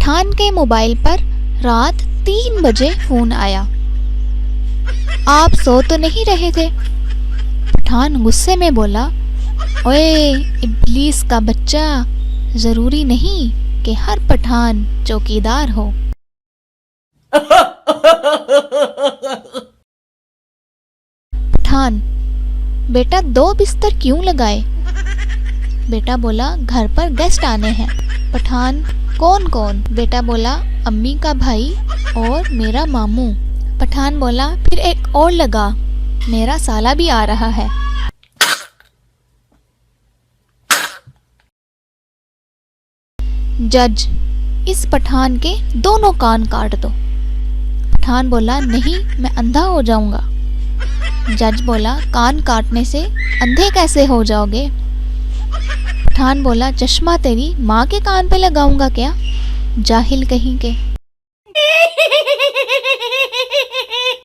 पठान के मोबाइल पर रात 3 बजे फोन आया। आप सो तो नहीं रहे थे? पठान गुस्से में बोला, ओए इब्लीस का बच्चा, जरूरी नहीं कि हर पठान चौकीदार हो। पठान, बेटा 2 बिस्तर क्यों लगाए? बेटा बोला, घर पर गेस्ट आने हैं। पठान, कौन कौन? बेटा बोला, अम्मी का भाई और मेरा मामू। पठान बोला, फिर एक और लगा, मेरा साला भी आ रहा है। जज, इस पठान के दोनों कान काट दो। पठान बोला, नहीं, मैं अंधा हो जाऊंगा। जज बोला, कान काटने से अंधे कैसे हो जाओगे? पठान बोला, चश्मा तेरी माँ के कान पे लगाऊंगा क्या, जाहिल कहीं के।